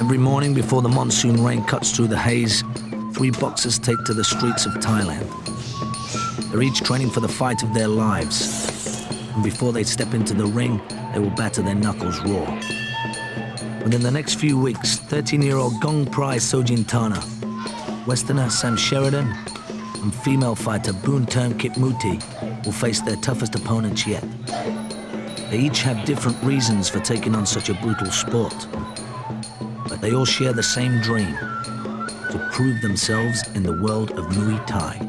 Every morning before the monsoon rain cuts through the haze, 3 boxers take to the streets of Thailand. They're each training for the fight of their lives. And before they step into the ring, they will batter their knuckles raw. Within the next few weeks, 13-year-old Gong Prai Sojintana, Westerner Sam Sheridan, and female fighter Boon Term Kitmuti will face their toughest opponents yet. They each have different reasons for taking on such a brutal sport, but they all share the same dream: to prove themselves in the world of Muay Thai.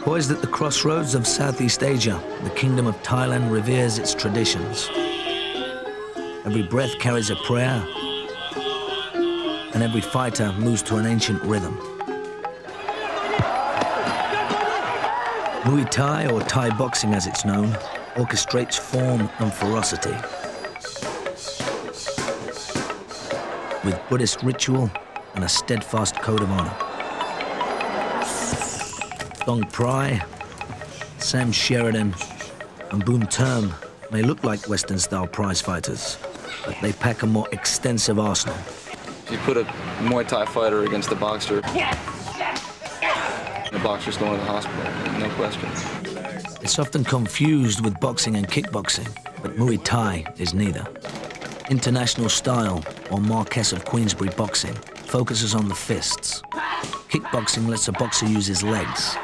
Poised at the crossroads of Southeast Asia, the Kingdom of Thailand reveres its traditions. Every breath carries a prayer, and every fighter moves to an ancient rhythm. Muay Thai, or Thai boxing as it's known, orchestrates form and ferocity. With Buddhist ritual and a steadfast code of honor. Gong Prai, Sam Sheridan, and Boon Term may look like Western-style prize fighters, but they pack a more extensive arsenal. If you put a Muay Thai fighter against a boxer, the boxer's going to the hospital, no question. It's often confused with boxing and kickboxing, but Muay Thai is neither. International style, or Marquess of Queensberry boxing, focuses on the fists. Kickboxing lets a boxer use his legs.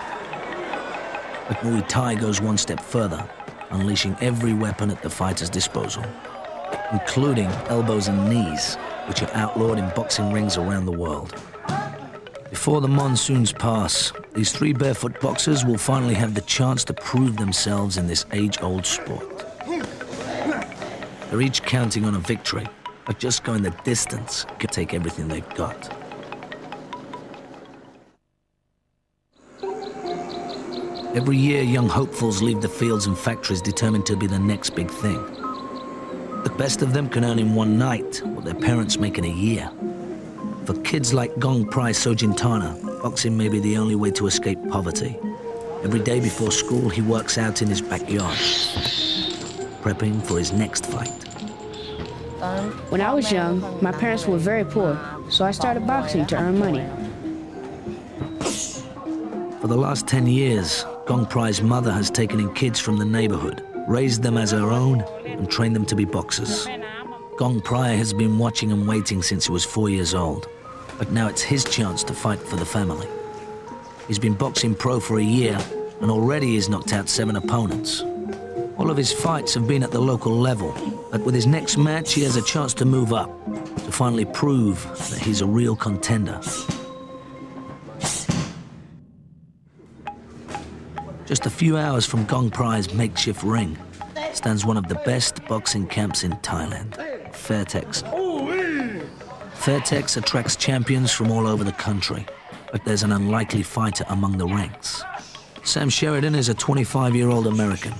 But Muay Thai goes one step further, unleashing every weapon at the fighter's disposal, including elbows and knees, which are outlawed in boxing rings around the world. Before the monsoons pass, these 3 barefoot boxers will finally have the chance to prove themselves in this age-old sport. They're each counting on a victory, but just going the distance could take everything they've got. Every year, young hopefuls leave the fields and factories determined to be the next big thing. The best of them can earn in one night what their parents make in a year. For kids like Gong Prai Sojintana, boxing may be the only way to escape poverty. Every day before school, he works out in his backyard, prepping for his next fight. When I was young, my parents were very poor, so I started boxing to earn money. For the last 10 years, Gong Prai's mother has taken in kids from the neighborhood, raised them as her own, and trained them to be boxers. Gong Prai has been watching and waiting since he was 4 years old, but now it's his chance to fight for the family. He's been boxing pro for a year, and already he's knocked out 7 opponents. All of his fights have been at the local level, but with his next match, he has a chance to move up, to finally prove that he's a real contender. Just a few hours from Gong Prai's makeshift ring stands one of the best boxing camps in Thailand, Fairtex. Fairtex attracts champions from all over the country, but there's an unlikely fighter among the ranks. Sam Sheridan is a 25-year-old American,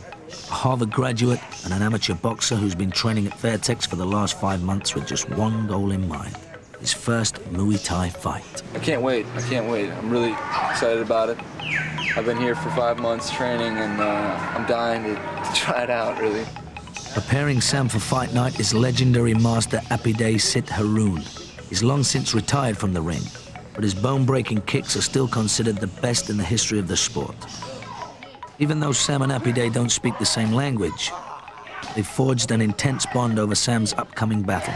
a Harvard graduate and an amateur boxer who's been training at Fairtex for the last 5 months with just one goal in mind: his first Muay Thai fight. I can't wait. I'm really excited about it. I've been here for 5 months training, and I'm dying to try it out, really. Preparing Sam for fight night is legendary master Apide Sit Haroon. He's long since retired from the ring, but his bone-breaking kicks are still considered the best in the history of the sport. Even though Sam and Apide don't speak the same language, they've forged an intense bond over Sam's upcoming battle.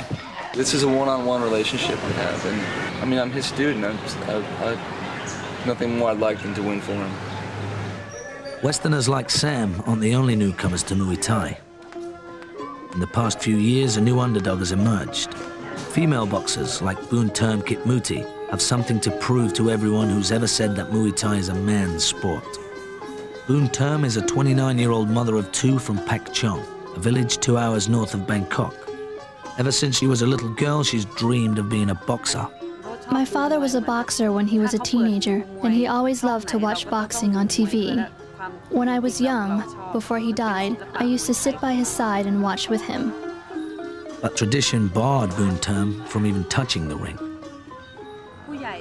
This is a one-on-one relationship we have, and I mean, I'm his student. Nothing more I'd like than to win for him. Westerners like Sam aren't the only newcomers to Muay Thai. In the past few years, a new underdog has emerged. Female boxers like Boon Term Kitmuti have something to prove to everyone who's ever said that Muay Thai is a man's sport. Boon Term is a 29-year-old mother of 2 from Pak Chong, a village 2 hours north of Bangkok. Ever since she was a little girl, she's dreamed of being a boxer. My father was a boxer when he was a teenager, and he always loved to watch boxing on TV. When I was young, before he died, I used to sit by his side and watch with him. But tradition barred Boon Term from even touching the ring.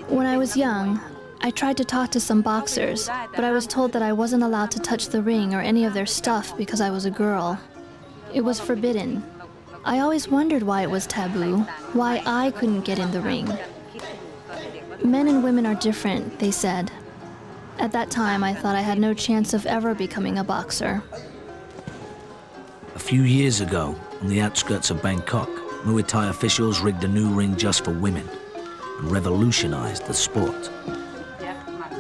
When I was young, I tried to talk to some boxers, but I was told that I wasn't allowed to touch the ring or any of their stuff because I was a girl. It was forbidden. I always wondered why it was taboo, why I couldn't get in the ring. Men and women are different, they said. At that time, I thought I had no chance of ever becoming a boxer. A few years ago, on the outskirts of Bangkok, Muay Thai officials rigged a new ring just for women and revolutionized the sport.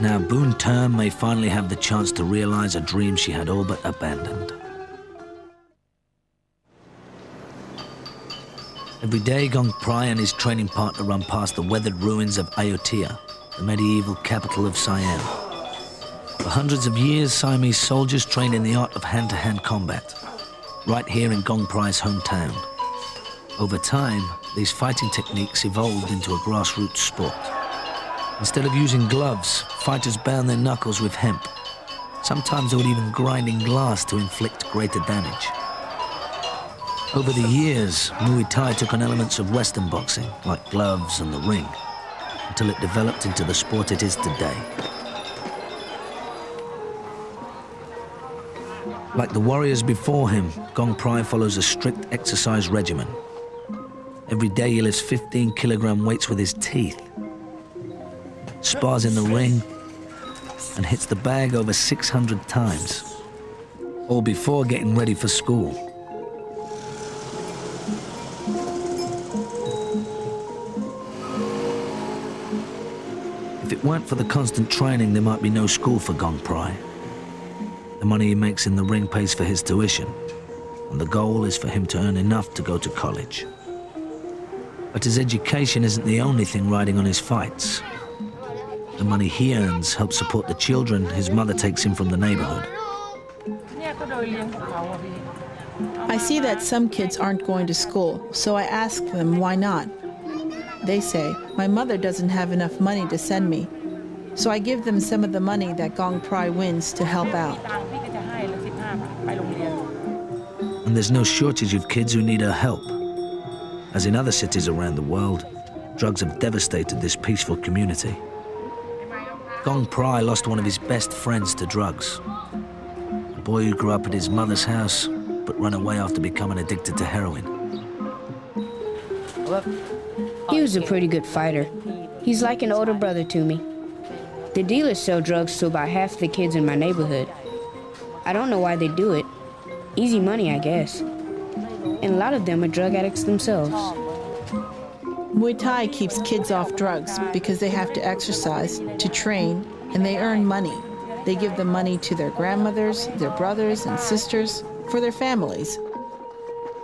Now Boon Term may finally have the chance to realize a dream she had all but abandoned. Every day, Gong Prai and his training partner run past the weathered ruins of Ayutthaya, the medieval capital of Siam. For hundreds of years, Siamese soldiers trained in the art of hand-to-hand combat, right here in Gong Prai's hometown. Over time, these fighting techniques evolved into a grassroots sport. Instead of using gloves, fighters bound their knuckles with hemp. Sometimes they would even grind in glass to inflict greater damage. Over the years, Muay Thai took on elements of Western boxing, like gloves and the ring, until it developed into the sport it is today. Like the warriors before him, Gong Prai follows a strict exercise regimen. Every day he lifts 15-kilogram weights with his teeth, spars in the ring, and hits the bag over 600 times, all before getting ready for school. If it weren't for the constant training, there might be no school for Gong Prai. The money he makes in the ring pays for his tuition, and the goal is for him to earn enough to go to college. But his education isn't the only thing riding on his fights. The money he earns helps support the children his mother takes in from the neighborhood. I see that some kids aren't going to school, so I ask them why not. They say, my mother doesn't have enough money to send me, so I give them some of the money that Gong Prai wins to help out. And there's no shortage of kids who need her help. As in other cities around the world, drugs have devastated this peaceful community. Gong Prai lost one of his best friends to drugs. A boy who grew up at his mother's house, but ran away after becoming addicted to heroin. He was a pretty good fighter. He's like an older brother to me. The dealers sell drugs to about half the kids in my neighborhood. I don't know why they do it. Easy money, I guess. And a lot of them are drug addicts themselves. Muay Thai keeps kids off drugs because they have to exercise, to train, and they earn money. They give the money to their grandmothers, their brothers and sisters, for their families.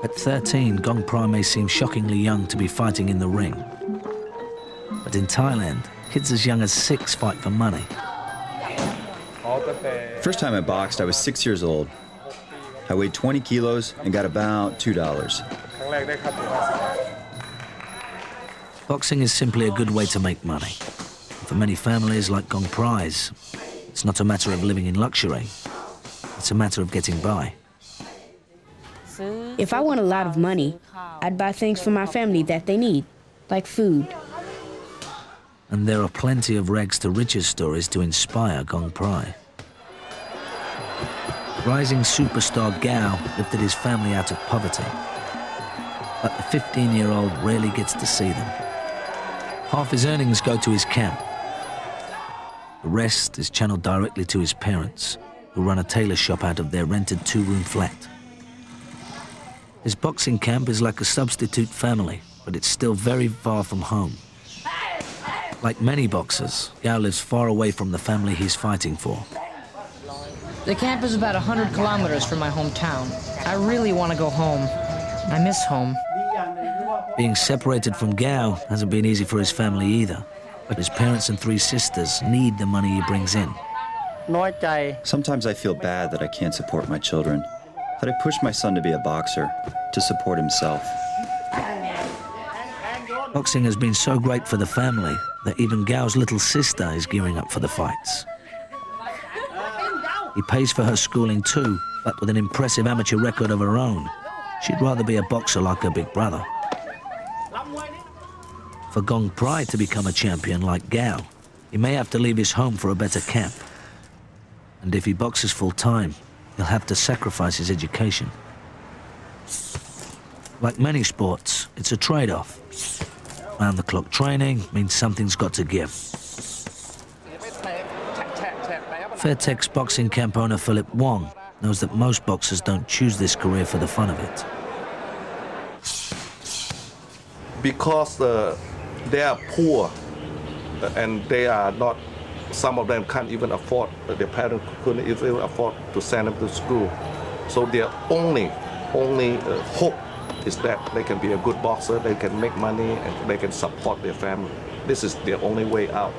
At 13, Gong Prai may seem shockingly young to be fighting in the ring. But in Thailand, kids as young as 6 fight for money. First time I boxed, I was 6 years old. I weighed 20 kilos and got about $2. Boxing is simply a good way to make money. For many families like Gong Prai's, it's not a matter of living in luxury. It's a matter of getting by. If I want a lot of money, I'd buy things for my family that they need, like food. And there are plenty of rags to riches stories to inspire Gong Prai. Rising superstar Gao lifted his family out of poverty. But the 15-year-old rarely gets to see them. Half his earnings go to his camp. The rest is channeled directly to his parents, who run a tailor shop out of their rented 2-room flat. His boxing camp is like a substitute family, but it's still very far from home. Like many boxers, Gao lives far away from the family he's fighting for. The camp is about 100 kilometers from my hometown. I really want to go home. I miss home. Being separated from Gao hasn't been easy for his family either, but his parents and 3 sisters need the money he brings in. Sometimes I feel bad that I can't support my children, that I pushed my son to be a boxer, to support himself. Boxing has been so great for the family that even Gao's little sister is gearing up for the fights. He pays for her schooling too, but with an impressive amateur record of her own, she'd rather be a boxer like her big brother. For Gong Prai to become a champion like Gao, he may have to leave his home for a better camp. And if he boxes full-time, he'll have to sacrifice his education. Like many sports, it's a trade-off. Round-the-clock training means something's got to give. Fairtex boxing camp owner Philip Wong knows that most boxers don't choose this career for the fun of it. Because they are poor and they are not, some of them can't even afford, their parents couldn't even afford to send them to school. So their only hope is that they can be a good boxer, they can make money, and they can support their family. This is their only way out.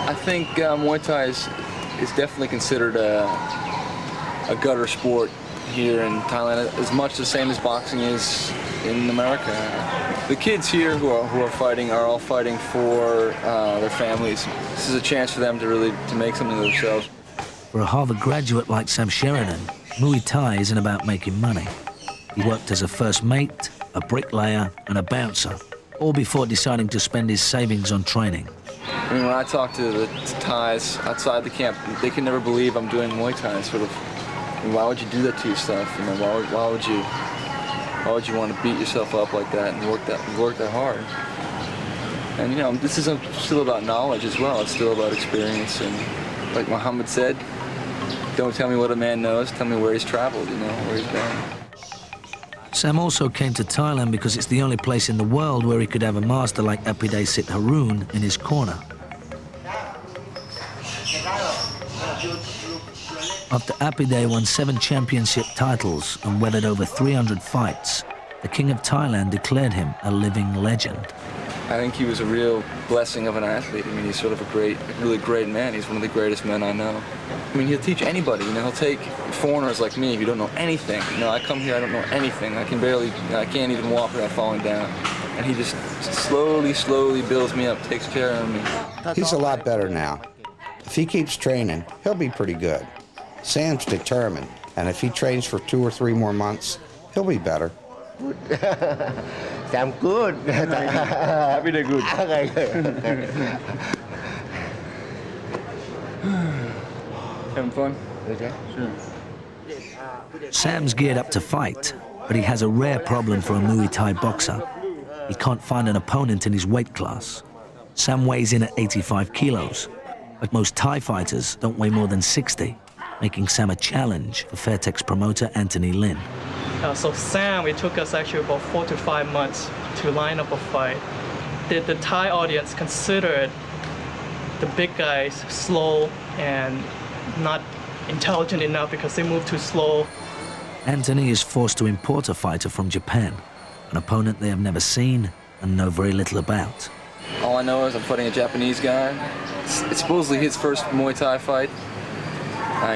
I think Muay Thai is definitely considered a gutter sport here in Thailand, as much the same as boxing is in America. The kids here who are fighting are all fighting for their families. This is a chance for them to make something of themselves. For a Harvard graduate like Sam Sheridan, Muay Thai isn't about making money. He worked as a first mate, a bricklayer, and a bouncer, all before deciding to spend his savings on training. I mean, when I talk to the Thais outside the camp, they can never believe I'm doing Muay Thai. Sort of, I mean, why would you do that to yourself? You know, why would you want to beat yourself up like that and work that hard? And you know, this is still about knowledge as well. It's still about experience. And like Muhammad said, don't tell me what a man knows. Tell me where he's traveled. You know, where he's been. Sam also came to Thailand because it's the only place in the world where he could have a master like Apide Sit Haroon in his corner. After Apide won 7 championship titles and weathered over 300 fights, the King of Thailand declared him a living legend. I think he was a real blessing of an athlete. I mean, he's sort of a really great man. He's one of the greatest men I know. I mean, he'll teach anybody, you know, he'll take foreigners like me who don't know anything. You know, I come here, I don't know anything. I can't even walk without falling down. And he just slowly builds me up, takes care of me. He's a lot better now. If he keeps training, he'll be pretty good. Sam's determined, and if he trains for 2 or 3 more months, he'll be better. Sam good. Happy to good. Having fun? Okay. Sure. Sam's geared up to fight, but he has a rare problem for a Muay Thai boxer. He can't find an opponent in his weight class. Sam weighs in at 85 kilos, but most Thai fighters don't weigh more than 60, making Sam a challenge for Fairtex promoter Anthony Lin. So Sam, it took us actually about 4 to 5 months to line up a fight. The Thai audience considered the big guys slow and not intelligent enough because they move too slow. Anthony is forced to import a fighter from Japan, an opponent they have never seen and know very little about. All I know is I'm fighting a Japanese guy. It's supposedly his first Muay Thai fight.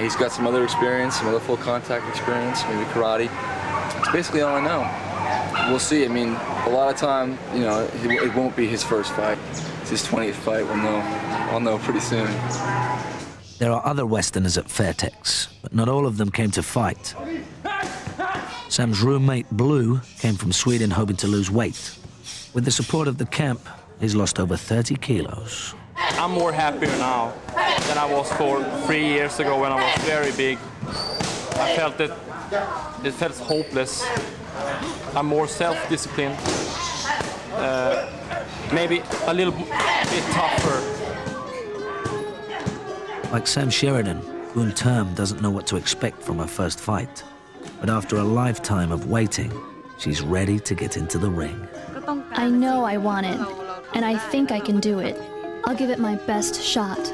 He's got some other experience, some other full contact experience, maybe karate. It's basically all I know. We'll see. I mean, a lot of time, you know, it won't be his first fight. It's his 20th fight. I'll know pretty soon. There are other Westerners at Fairtex, but not all of them came to fight. Sam's roommate, Blue, came from Sweden hoping to lose weight. With the support of the camp, he's lost over 30 kilos. I'm more happier now than I was 3 years ago when I was very big. I felt that it felt hopeless. I'm more self-disciplined, maybe a little bit tougher. Like Sam Sheridan, Boon Term doesn't know what to expect from her first fight. But after a lifetime of waiting, she's ready to get into the ring. I know I want it, and I think I can do it. I'll give it my best shot.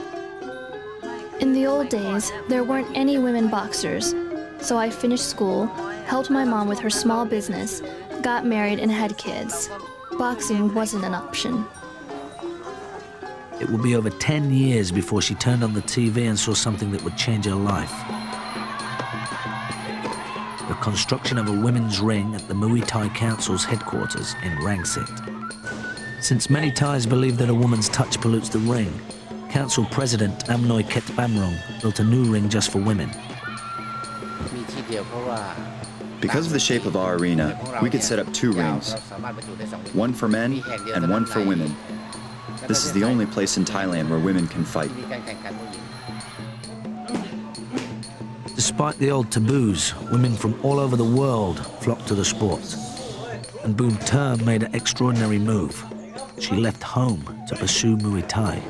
In the old days, there weren't any women boxers, so I finished school, helped my mom with her small business, got married and had kids. Boxing wasn't an option. It would be over 10 years before she turned on the TV and saw something that would change her life. Her construction of a women's ring at the Muay Thai Council's headquarters in Rangsit. Since many Thais believe that a woman's touch pollutes the ring, Council President Amnoi Ketbamrong built a new ring just for women. Because of the shape of our arena, we could set up 2 rings, one for men and one for women. This is the only place in Thailand where women can fight. Despite the old taboos, women from all over the world flocked to the sport. And Boon Term made an extraordinary move. She left home to pursue Muay Thai.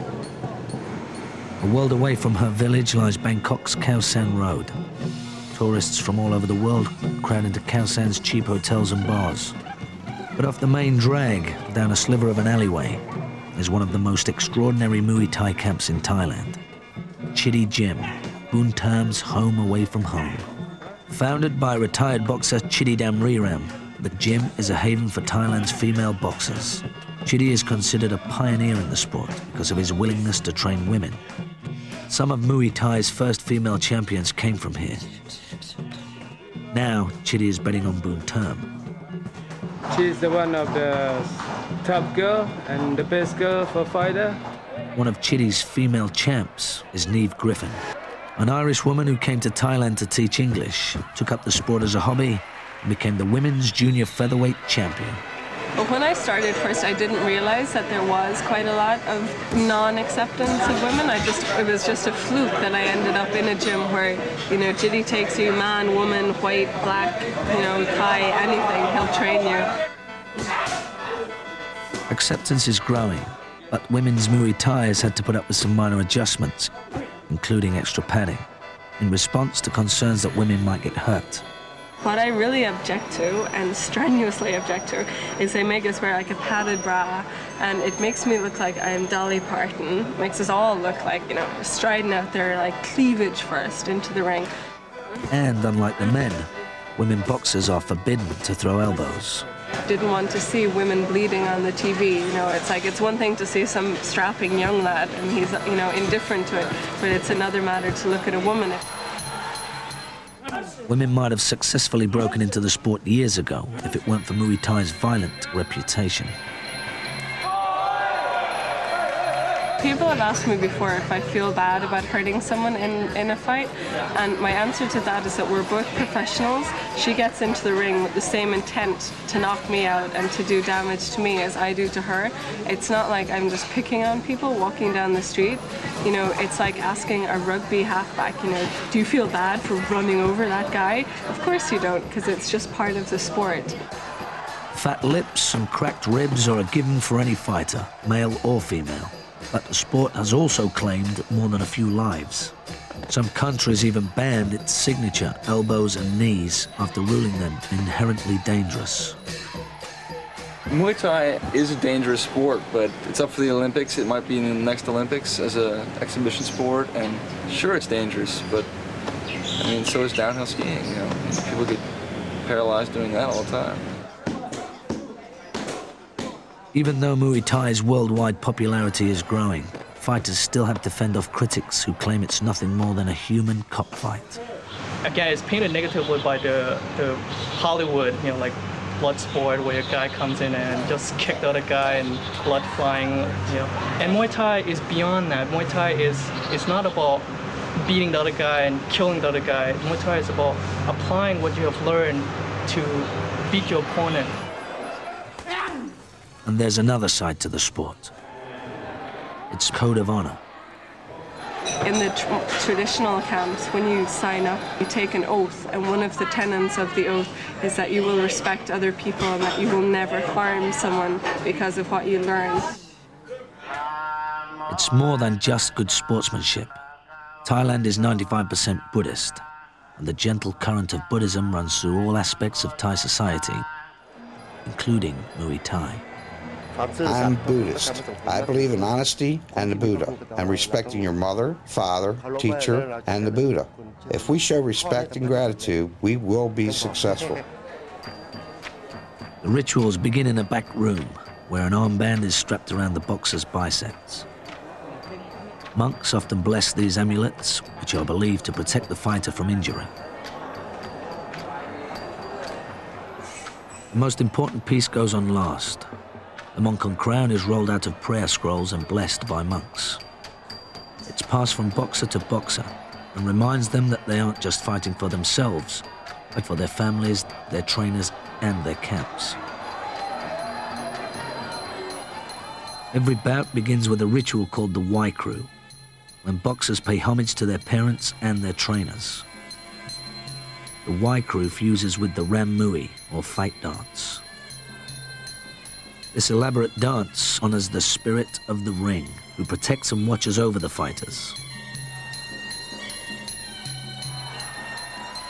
A world away from her village lies Bangkok's Khao San Road. Tourists from all over the world crowd into Khao San's cheap hotels and bars. But off the main drag, down a sliver of an alleyway, is one of the most extraordinary Muay Thai camps in Thailand. Chitty Gym, Boon Term's home away from home. Founded by retired boxer Chitty Damriram, the gym is a haven for Thailand's female boxers. Chitty is considered a pioneer in the sport because of his willingness to train women. Some of Muay Thai's first female champions came from here. Now, Chitty is betting on Boon Term. She's the one of the top girl and the best girl for fighter. One of Chitty's female champs is Niamh Griffin, an Irish woman who came to Thailand to teach English, took up the sport as a hobby, and became the women's junior featherweight champion. But when I started first, I didn't realize that there was quite a lot of non-acceptance of women. It was just a fluke that I ended up in a gym where, you know, Chitty takes you man, woman, white, black, you know, Thai, anything, he'll train you. Acceptance is growing, but women's Muay Thai has had to put up with some minor adjustments, including extra padding, in response to concerns that women might get hurt. What I really object to, and strenuously object to, is they make us wear like a padded bra, and it makes me look like I'm Dolly Parton. Makes us all look like, you know, striding out there like cleavage first into the ring. And unlike the men, women boxers are forbidden to throw elbows. Didn't want to see women bleeding on the TV. You know, it's like, it's one thing to see some strapping young lad and he's, you know, indifferent to it, but it's another matter to look at a woman. Women might have successfully broken into the sport years ago if it weren't for Muay Thai's violent reputation. People have asked me before if I feel bad about hurting someone in a fight, and my answer to that is that we're both professionals. She gets into the ring with the same intent to knock me out and to do damage to me as I do to her. It's not like I'm just picking on people walking down the street. You know, it's like asking a rugby halfback, you know, do you feel bad for running over that guy? Of course you don't, because it's just part of the sport. Fat lips and cracked ribs are a given for any fighter, male or female. But the sport has also claimed more than a few lives. Some countries even banned its signature elbows and knees after ruling them inherently dangerous. Muay Thai is a dangerous sport, but it's up for the Olympics. It might be in the next Olympics as an exhibition sport, and sure, it's dangerous, but I mean, so is downhill skiing. You know, people get paralyzed doing that all the time. Even though Muay Thai's worldwide popularity is growing, fighters still have to fend off critics who claim it's nothing more than a human cockfight. Again, it's painted negatively by the Hollywood, you know, like blood sport, where a guy comes in and just kick the other guy and blood flying, you know. And Muay Thai is beyond that. Muay Thai is not about beating the other guy and killing the other guy. Muay Thai is about applying what you have learned to beat your opponent. And there's another side to the sport. It's code of honor. In the traditional camps, when you sign up, you take an oath, and one of the tenets of the oath is that you will respect other people and that you will never harm someone because of what you learn. It's more than just good sportsmanship. Thailand is 95% Buddhist, and the gentle current of Buddhism runs through all aspects of Thai society, including Muay Thai. I'm Buddhist. I believe in honesty and the Buddha, and respecting your mother, father, teacher, and the Buddha. If we show respect and gratitude, we will be successful. The rituals begin in a back room, where an armband is strapped around the boxer's biceps. Monks often bless these amulets, which are believed to protect the fighter from injury. The most important piece goes on last. The Mongkong crown is rolled out of prayer scrolls and blessed by monks. It's passed from boxer to boxer and reminds them that they aren't just fighting for themselves, but for their families, their trainers, and their camps. Every bout begins with a ritual called the Muay crew, when boxers pay homage to their parents and their trainers. The Muay crew fuses with the Ram Muay, or fight dance. This elaborate dance honors the spirit of the ring, who protects and watches over the fighters.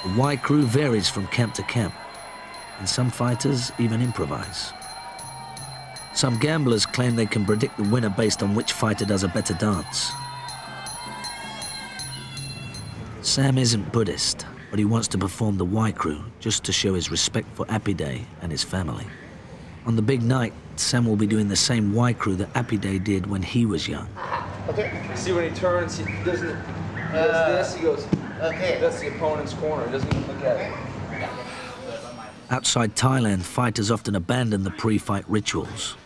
The Muay crew varies from camp to camp, and some fighters even improvise. Some gamblers claim they can predict the winner based on which fighter does a better dance. Sam isn't Buddhist, but he wants to perform the Muay crew just to show his respect for Apide and his family. On the big night, Sam will be doing the same Muay crew that Apide did when he was young. Okay. See, when he turns, he doesn't. He does this. He goes. Okay. That's the opponent's corner. He doesn't even look at it. Outside Thailand, fighters often abandon the pre-fight rituals.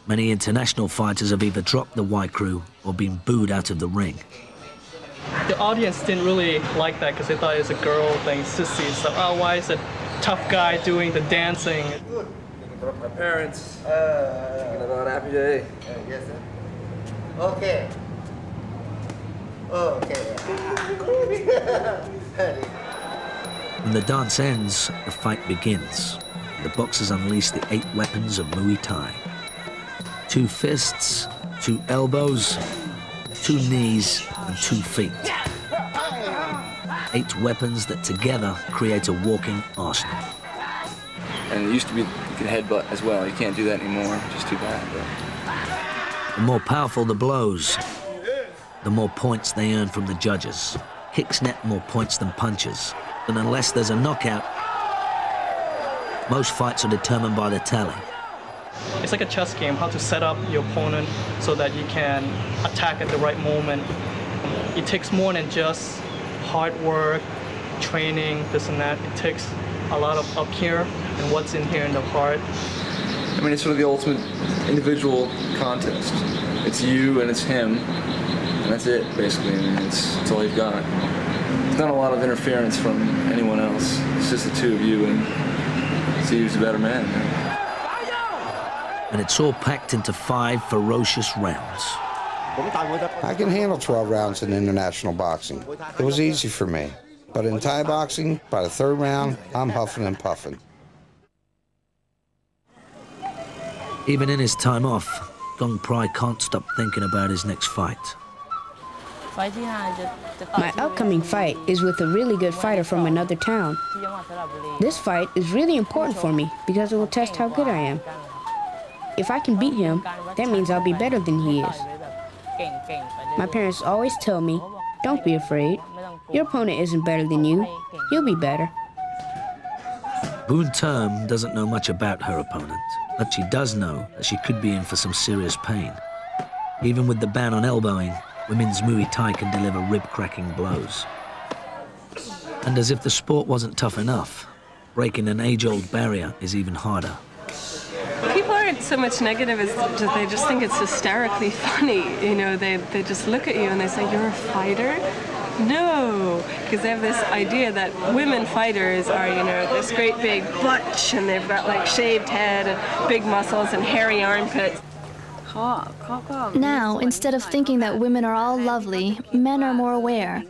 Many international fighters have either dropped the Muay crew or been booed out of the ring. The audience didn't really like that because they thought it was a girl thing, sissy. So, oh, why is a tough guy doing the dancing? My parents. Thinking about Happy Day. Yes, sir. Okay. Okay. When the dance ends, the fight begins. The boxers unleash the 8 weapons of Muay Thai. 2 fists, 2 elbows, 2 knees, and 2 feet. 8 weapons that together create a walking arsenal. And it used to be you could headbutt as well. You can't do that anymore, just too bad. But... The more powerful the blows, the more points they earn from the judges. Kicks net more points than punches. And unless there's a knockout, most fights are determined by the tally. It's like a chess game, how to set up your opponent so that you can attack at the right moment. It takes more than just hard work, training, this and that. It takes a lot of up here and what's in here in the heart. I mean, it's sort of the ultimate individual contest. It's you and it's him, and that's it, basically. I mean, it's all you've got. There's not a lot of interference from anyone else. It's just the 2 of you, and see who's the better man. And it's all packed into 5 ferocious rounds. I can handle 12 rounds in international boxing. It was easy for me. But in Thai boxing, by the 3rd round, I'm huffing and puffing. Even in his time off, Gong Prai can't stop thinking about his next fight. My upcoming fight is with a really good fighter from another town. This fight is really important for me because it will test how good I am. If I can beat him, that means I'll be better than he is. My parents always tell me, don't be afraid. Your opponent isn't better than you. You'll be better. Boon Term doesn't know much about her opponent, but she does know that she could be in for some serious pain. Even with the ban on elbowing, women's Muay Thai can deliver rib-cracking blows. And as if the sport wasn't tough enough, breaking an age-old barrier is even harder. People aren't so much negative as just, they just think it's hysterically funny. You know, they just look at you and they say, "You're a fighter?" No, because they have this idea that women fighters are, you know, this great big butch and they've got like shaved head and big muscles and hairy armpits. Now, instead of thinking that women are all lovely, men are more aware.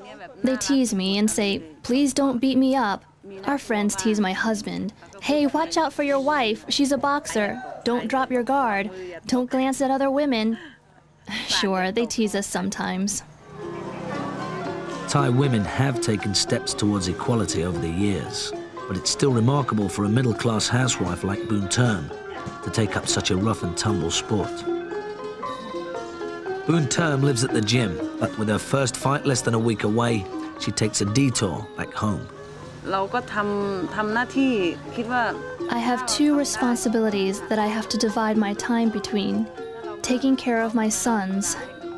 They tease me and say, "Please don't beat me up." Our friends tease my husband. "Hey, watch out for your wife. She's a boxer. Don't drop your guard. Don't glance at other women." Sure, they tease us sometimes. Thai women have taken steps towards equality over the years, but it's still remarkable for a middle-class housewife like Boon Term to take up such a rough-and-tumble sport. Boon Term lives at the gym, but with her first fight less than a week away, she takes a detour back home. I have 2 responsibilities that I have to divide my time between: taking care of my sons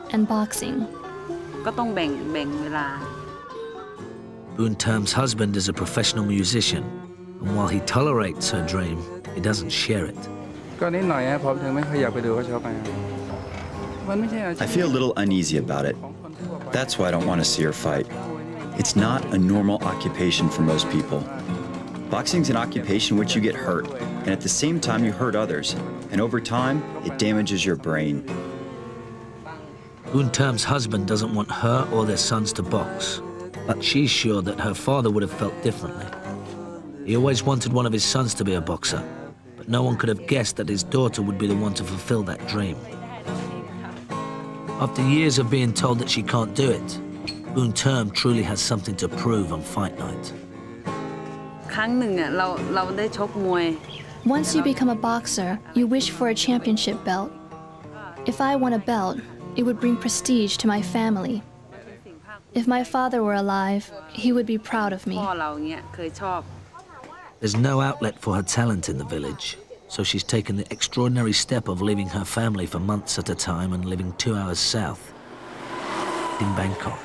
and boxing. Boon Term's husband is a professional musician, And while he tolerates her dream, he doesn't share it. I feel a little uneasy about it. That's why I don't want to see her fight. It's not a normal occupation for most people. Boxing's an occupation in which you get hurt, and at the same time you hurt others, and over time, it damages your brain. Boon Term's husband doesn't want her or their sons to box, but she's sure that her father would have felt differently. He always wanted one of his sons to be a boxer, but no one could have guessed that his daughter would be the one to fulfill that dream. After years of being told that she can't do it, Boon Term truly has something to prove on fight night. Once you become a boxer, you wish for a championship belt. If I won a belt, it would bring prestige to my family. If my father were alive, he would be proud of me. There's no outlet for her talent in the village, so she's taken the extraordinary step of leaving her family for months at a time and living 2 hours south, in Bangkok.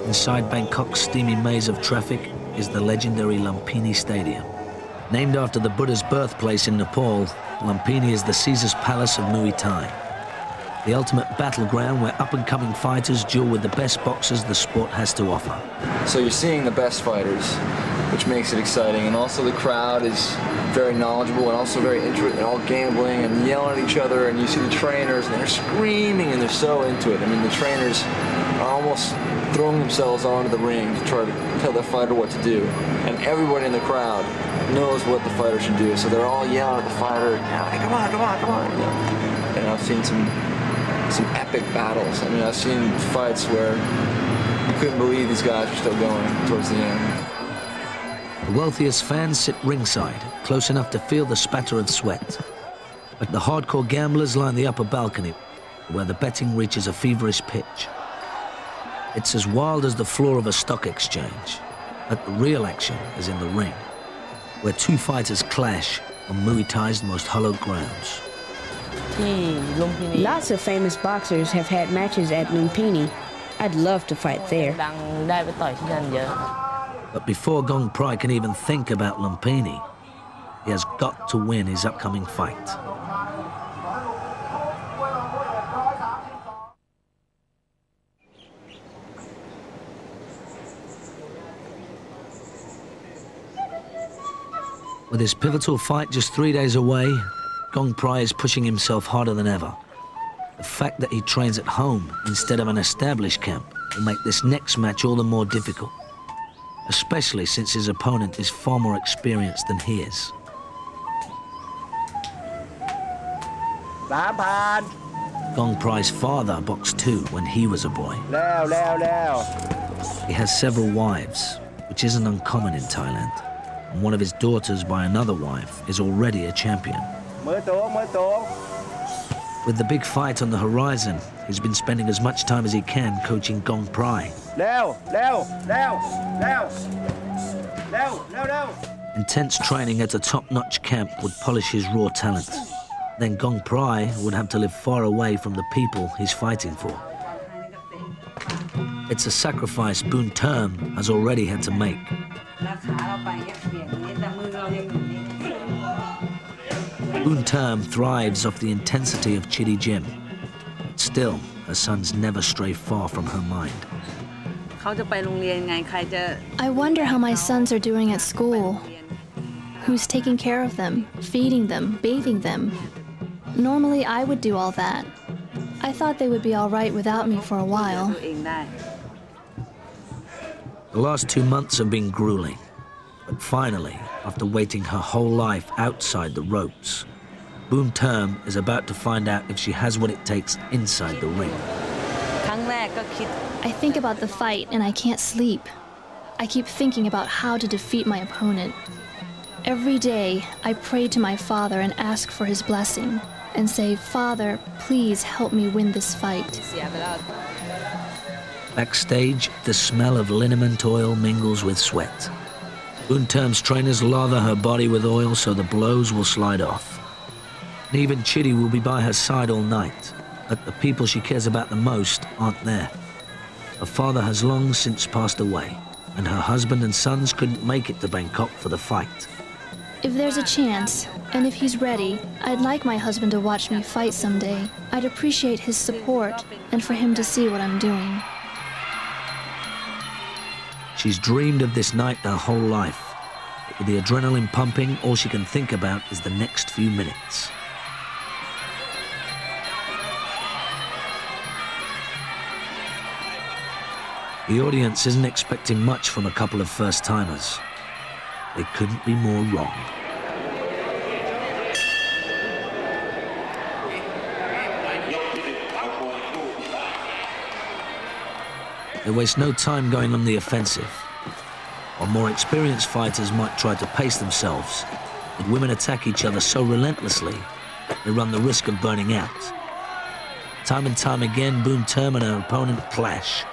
Inside Bangkok's steamy maze of traffic is the legendary Lumpini Stadium. Named after the Buddha's birthplace in Nepal, Lumpini is the Caesar's palace of Muay Thai, the ultimate battleground where up-and-coming fighters duel with the best boxers the sport has to offer. So you're seeing the best fighters, which makes it exciting, and also the crowd is very knowledgeable and also very interested, all gambling and yelling at each other, and you see the trainers and they're screaming and they're so into it. I mean, the trainers are almost throwing themselves onto the ring to try to tell their fighter what to do, and everybody in the crowd knows what the fighter should do, so they're all yelling at the fighter, hey, come on, come on, come on. You know? And I've seen some epic battles. I mean, I've seen fights where you couldn't believe these guys were still going towards the end. The wealthiest fans sit ringside, close enough to feel the spatter of sweat. But the hardcore gamblers line the upper balcony, where the betting reaches a feverish pitch. It's as wild as the floor of a stock exchange, but the real action is in the ring, where two fighters clash on Muay Thai's most hallowed grounds. Lots of famous boxers have had matches at Lumpini. I'd love to fight there. But before Gong Prai can even think about Lumpini, he has got to win his upcoming fight. With his pivotal fight just 3 days away, Gong Prai is pushing himself harder than ever. The fact that he trains at home instead of an established camp will make this next match all the more difficult, especially since his opponent is far more experienced than he is. Gong Prai's father boxed too when he was a boy. He has several wives, which isn't uncommon in Thailand. And one of his daughters by another wife is already a champion. With the big fight on the horizon, he's been spending as much time as he can coaching Gong Prai. Intense training at a top-notch camp would polish his raw talent. Then Gong Prai would have to live far away from the people he's fighting for. It's a sacrifice Boon Term has already had to make. Boon Term thrives off the intensity of Chitty Gym. Still, her sons never stray far from her mind. I wonder how my sons are doing at school. Who's taking care of them, feeding them, bathing them? Normally, I would do all that. I thought they would be all right without me for a while. The last 2 months have been grueling. But finally, after waiting her whole life outside the ropes, Boon Term is about to find out if she has what it takes inside the ring. I think about the fight and I can't sleep. I keep thinking about how to defeat my opponent. Every day, I pray to my father and ask for his blessing and say, "Father, please help me win this fight." Backstage, the smell of liniment oil mingles with sweat. Boonterm's trainers lather her body with oil so the blows will slide off. And even Chitty will be by her side all night, but the people she cares about the most aren't there. Her father has long since passed away, and her husband and sons couldn't make it to Bangkok for the fight. If there's a chance, and if he's ready, I'd like my husband to watch me fight someday. I'd appreciate his support, and for him to see what I'm doing. She's dreamed of this night her whole life. But with the adrenaline pumping, all she can think about is the next few minutes. The audience isn't expecting much from a couple of first-timers. They couldn't be more wrong. They waste no time going on the offensive. While more experienced fighters might try to pace themselves, but women attack each other so relentlessly, they run the risk of burning out. Time and time again, Boonterm and her opponent clash.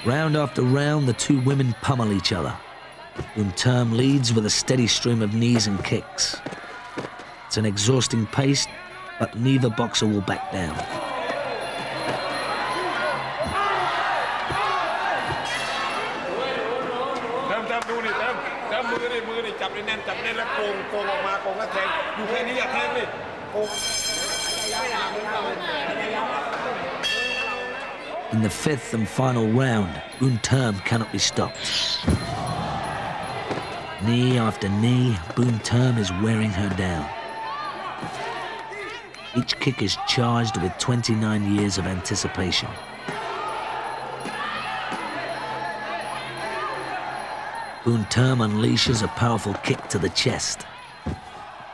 Round after round, the two women pummel each other. Boonterm leads with a steady stream of knees and kicks. It's an exhausting pace, but neither boxer will back down. In the fifth and final round, Boonterm cannot be stopped. Knee after knee, Boonterm is wearing her down. Each kick is charged with 29 years of anticipation. Boonterm unleashes a powerful kick to the chest.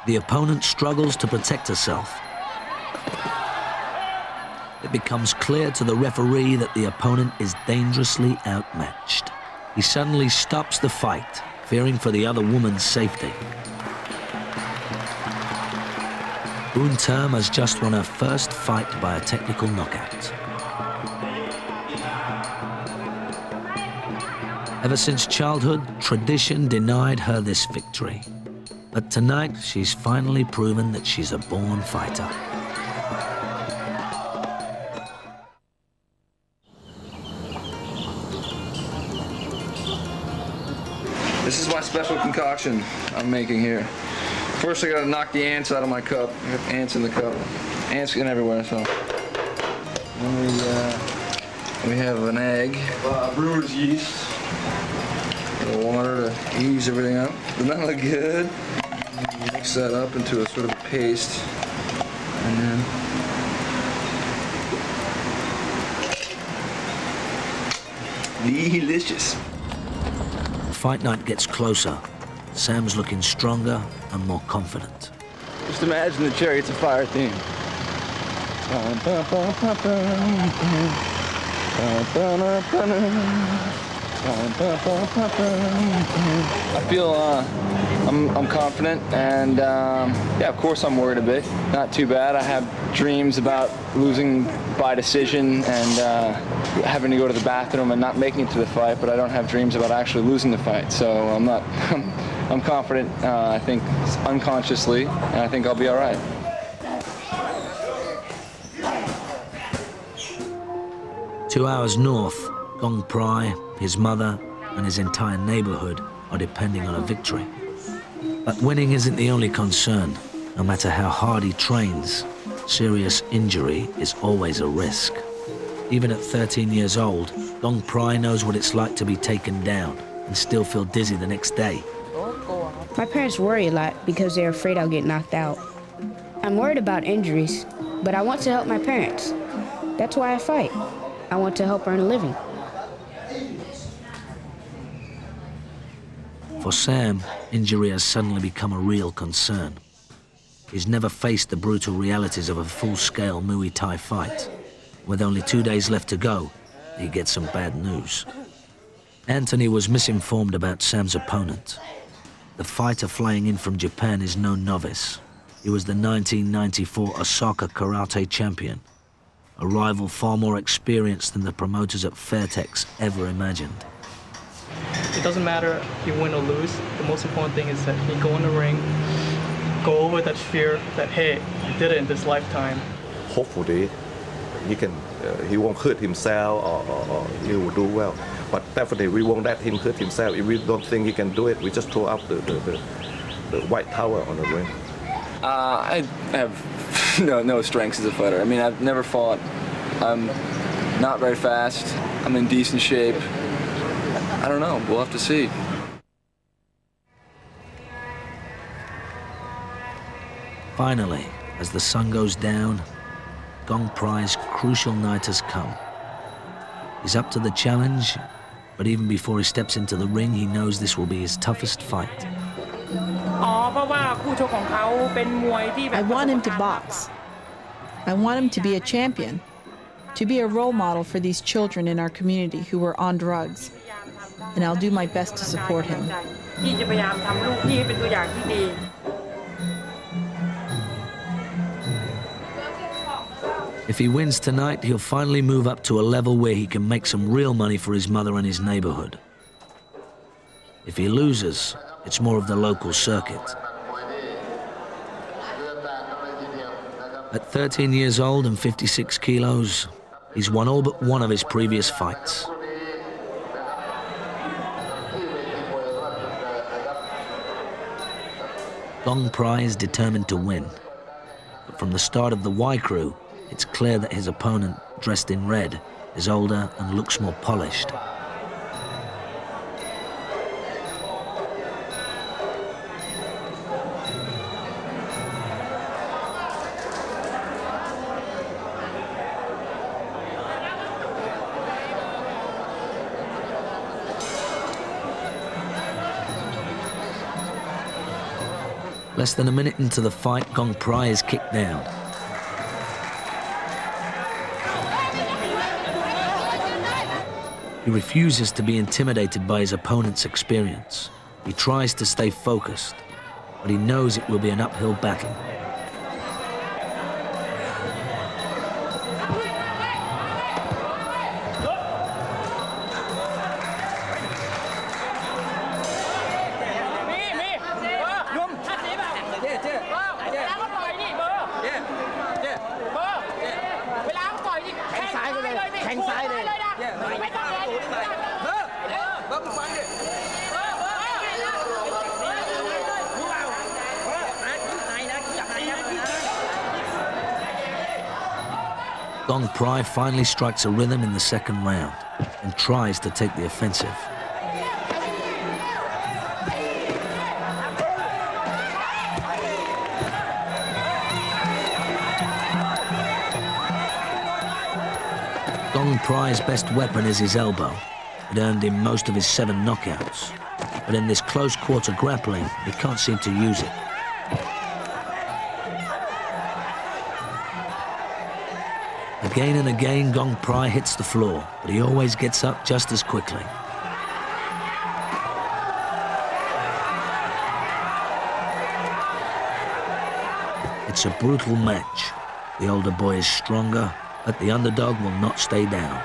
The opponent struggles to protect herself. It becomes clear to the referee that the opponent is dangerously outmatched. He suddenly stops the fight, fearing for the other woman's safety. Boonterm has just won her first fight by a technical knockout. Ever since childhood, tradition denied her this victory. But tonight, she's finally proven that she's a born fighter. This is my special concoction I'm making here. First I gotta knock the ants out of my cup. I have ants in the cup. Ants getting everywhere, so. Then we have an egg, brewer's yeast, a little water to ease everything up. Doesn't that look good? Mix that up into a sort of paste. And then delicious. Fight night gets closer. Sam's looking stronger and more confident. Just imagine the Chariots of Fire theme. I feel I'm confident, and yeah, of course I'm worried a bit. Not too bad. I have dreams about losing by decision and having to go to the bathroom and not making it to the fight, but I don't have dreams about actually losing the fight. So I'm not. I'm confident. I think unconsciously, and I think I'll be all right. Two hours north, Gong Prai, his mother, and his entire neighborhood are depending on a victory. But winning isn't the only concern. No matter how hard he trains, serious injury is always a risk. Even at 13 years old, Gong Prai knows what it's like to be taken down and still feel dizzy the next day. My parents worry a lot because they're afraid I'll get knocked out. I'm worried about injuries, but I want to help my parents. That's why I fight. I want to help earn a living. For Sam, injury has suddenly become a real concern. He's never faced the brutal realities of a full-scale Muay Thai fight. With only 2 days left to go, he gets some bad news. Anthony was misinformed about Sam's opponent. The fighter flying in from Japan is no novice. He was the 1994 Osaka karate champion, a rival far more experienced than the promoters at Fairtex ever imagined. It doesn't matter if you win or lose. The most important thing is that he go in the ring, go over that fear that, hey, I did it in this lifetime. Hopefully, he won't hurt himself or he will do well. But definitely, we won't let him hurt himself. If we don't think he can do it, we just throw up the white towel on the ring. I have no strengths as a fighter. I mean, I've never fought. I'm not very fast. I'm in decent shape. I don't know. We'll have to see. Finally, as the sun goes down, Gong Prai's crucial night has come. He's up to the challenge, but even before he steps into the ring, he knows this will be his toughest fight. I want him to box. I want him to be a champion, to be a role model for these children in our community who are on drugs. And I'll do my best to support him. If he wins tonight, he'll finally move up to a level where he can make some real money for his mother and his neighborhood. If he loses, it's more of the local circuit. At 13 years old and 56 kilos, he's won all but one of his previous fights. Gong Prai is determined to win. But from the start of the Y crew, it's clear that his opponent, dressed in red, is older and looks more polished. Less than a minute into the fight, Gong Prai is kicked down. He refuses to be intimidated by his opponent's experience. He tries to stay focused, but he knows it will be an uphill battle. Gong Prai finally strikes a rhythm in the second round and tries to take the offensive. Gong Prai's best weapon is his elbow. It earned him most of his 7 knockouts. But in this close quarter grappling, he can't seem to use it. Again and again, Gong Prai hits the floor, but he always gets up just as quickly. It's a brutal match. The older boy is stronger, but the underdog will not stay down.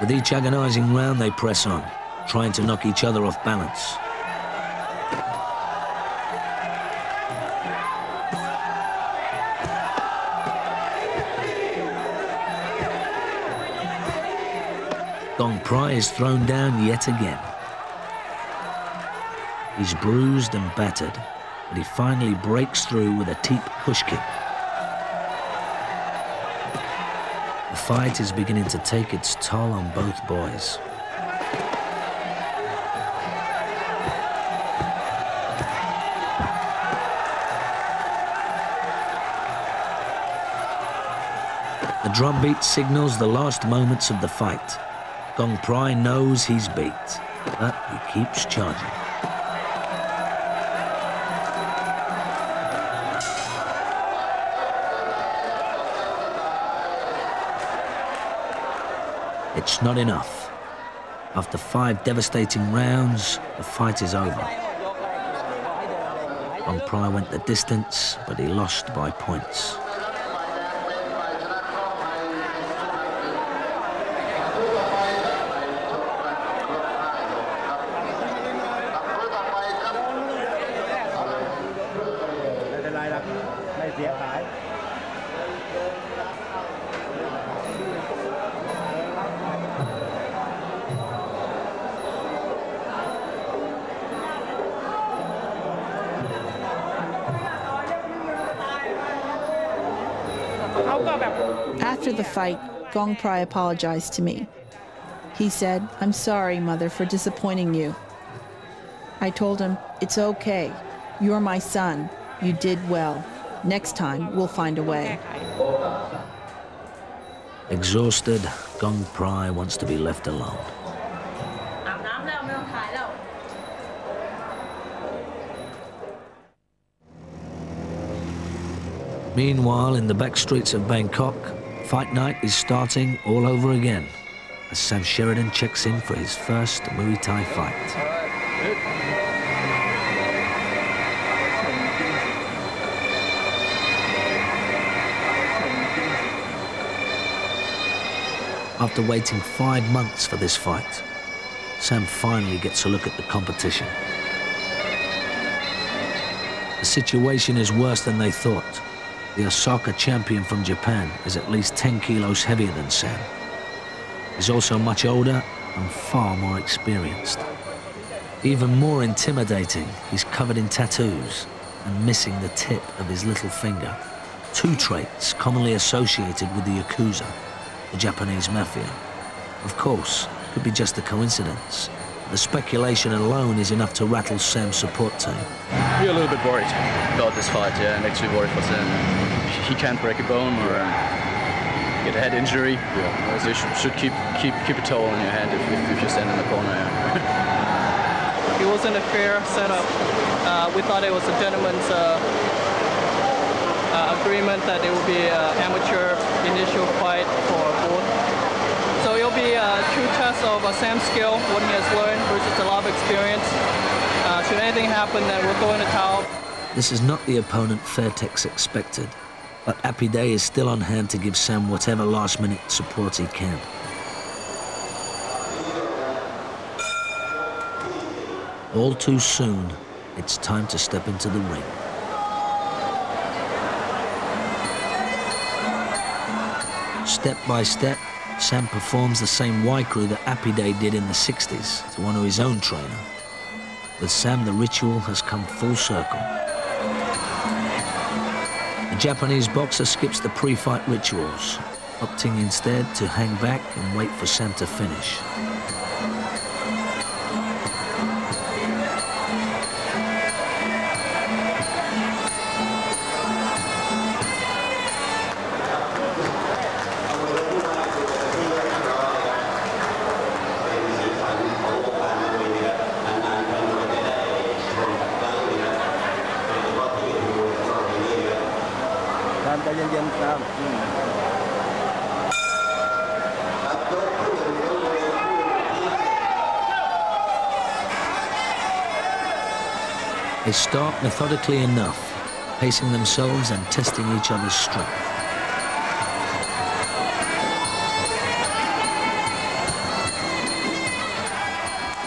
With each agonizing round, they press on, trying to knock each other off balance. Gong Prai is thrown down yet again. He's bruised and battered, but he finally breaks through with a teep push kick. The fight is beginning to take its toll on both boys. The drumbeat signals the last moments of the fight. Gong Prai knows he's beat, but he keeps charging. It's not enough. After 5 devastating rounds, the fight is over. Gong Prai went the distance, but he lost by points. After the fight, Gong Prai apologized to me. He said, "I'm sorry, Mother, for disappointing you." I told him, "It's okay. You're my son. You did well. Next time, we'll find a way." Exhausted, Gong Prai wants to be left alone. Meanwhile, in the back streets of Bangkok, fight night is starting all over again as Sam Sheridan checks in for his first Muay Thai fight. After waiting 5 months for this fight, Sam finally gets a look at the competition. The situation is worse than they thought. The Osaka champion from Japan is at least 10 kilos heavier than Sam. He's also much older and far more experienced. Even more intimidating, he's covered in tattoos and missing the tip of his little finger. 2 traits commonly associated with the Yakuza, the Japanese mafia. Of course, it could be just a coincidence. The speculation alone is enough to rattle Sam's support team. We're a little bbit worried about this fight, yeah, and actually worried for Sam. He can't break a bone or get a head injury. Yeah. So you should keep a toe on your hand if you stand in the corner. Yeah. It wasn't a fair setup. We thought it was a gentleman's agreement that it would be an amateur initial fight for both. So it'll be a true test of Sam's skill, what he has learned versus a lot of experience. Should anything happen, then we'll go in a towel. This is not the opponent Fairtex expected, but Apide is still on hand to give Sam whatever last-minute support he can. All too soon, it's time to step into the ring. Step by step, Sam performs the same Wai-Kru that Apide did in the 60s to honor his own trainer. With Sam, the ritual has come full circle. The Japanese boxer skips the pre-fight rituals, opting instead to hang back and wait for Sam to finish. They start methodically enough, pacing themselves and testing each other's strength.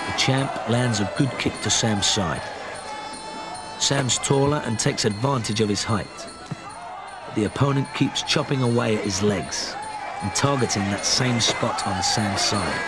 The champ lands a good kick to Sam's side. Sam's taller and takes advantage of his height. But the opponent keeps chopping away at his legs and targeting that same spot on Sam's side.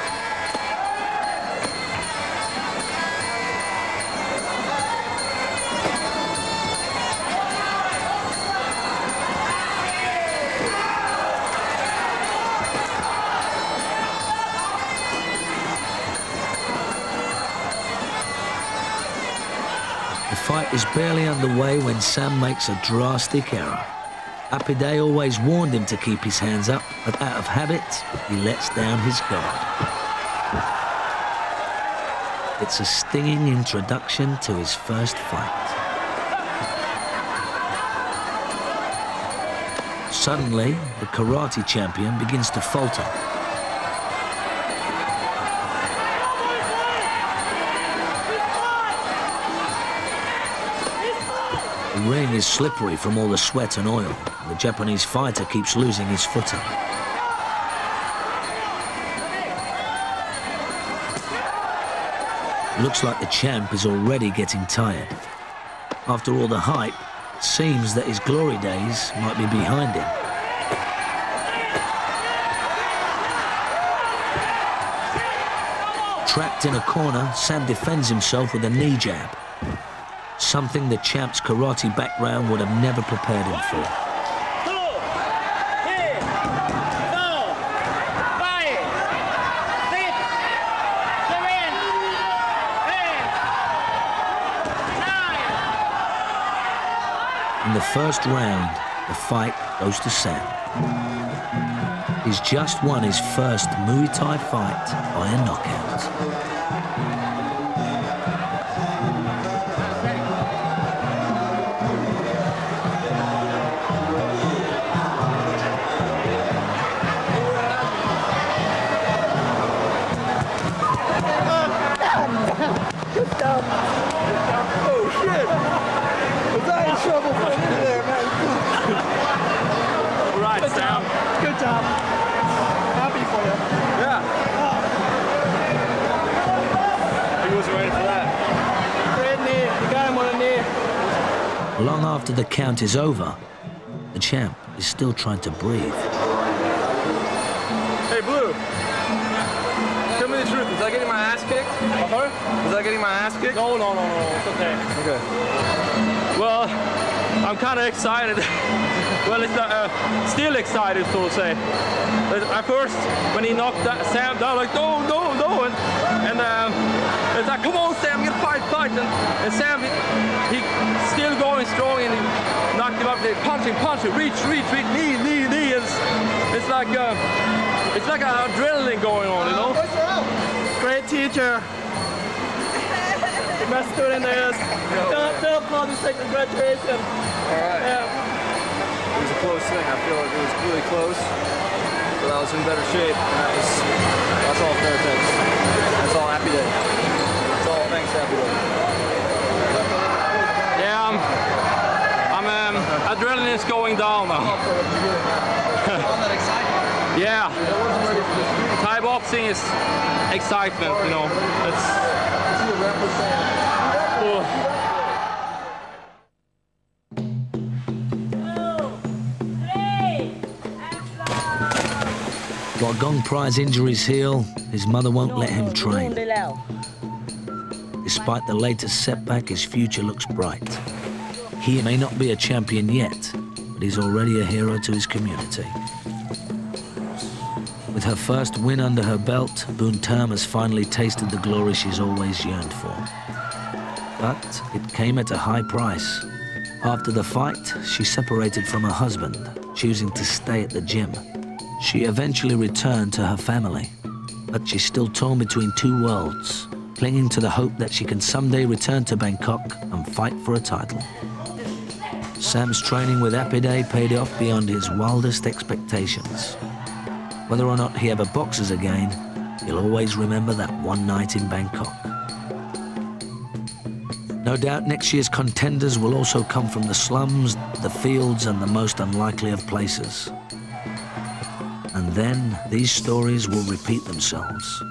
The fight is barely underway when Sam makes a drastic error. Apide always warned him to keep his hands up, but out of habit, he lets down his guard. It's a stinging introduction to his first fight. Suddenly, the karate champion begins to falter. The ring is slippery from all the sweat and oil. The Japanese fighter keeps losing his footing. Looks like the champ is already getting tired. After all the hype, it seems that his glory days might be behind him. Trapped in a corner, Sam defends himself with a knee jab. Something the champ's karate background would have never prepared him for. In the first round, the fight goes to Sam. He's just won his first Muay Thai fight by a knockout. Oh shit! Was I in trouble for you there, man? All right, Sam. Good job. Happy for you. Yeah. He wasn't ready for that. Great knee. You got him on a knee. Long after the count is over, the champ is still trying to breathe. Hey, Blue. Tell me the truth. Was I getting my ass kicked? Sorry? Was I getting my ass kicked? No. It's okay. Okay. Well, I'm kind of excited. Well, it's still excited, so to say. But at first, when he knocked Sam down, like, no. And it's like, come on, Sam, you fight. And Sam, he still going strong, and he knocked him up there, punching, reach, knee. It's like an adrenaline going on, you know? Great teacher. The best student there is. Tell Paul to say congratulations. All right. Yeah. It was a close thing. I feel like it was really close, but I was in better shape. And that's all Fairtex. That's all Happy Day. That's all thanks Happy Day. Yeah, adrenaline's going down now. Yeah, Thai boxing is excitement, you know. While Gong Prai's injuries heal, his mother won't let him train. Despite the latest setback, his future looks bright. He may not be a champion yet, but he's already a hero to his community. With her first win under her belt, Boon Tam has finally tasted the glory she's always yearned for. But it came at a high price. After the fight, she separated from her husband, choosing to stay at the gym. She eventually returned to her family, but she's still torn between two worlds, clinging to the hope that she can someday return to Bangkok and fight for a title. Sam's training with Apide paid off beyond his wildest expectations. Whether or not he ever boxes again, he'll always remember that one night in Bangkok. No doubt next year's contenders will also come from the slums, the fields, and the most unlikely of places. And then these stories will repeat themselves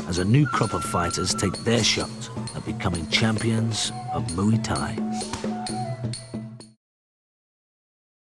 as a new crop of fighters take their shot at becoming champions of Muay Thai.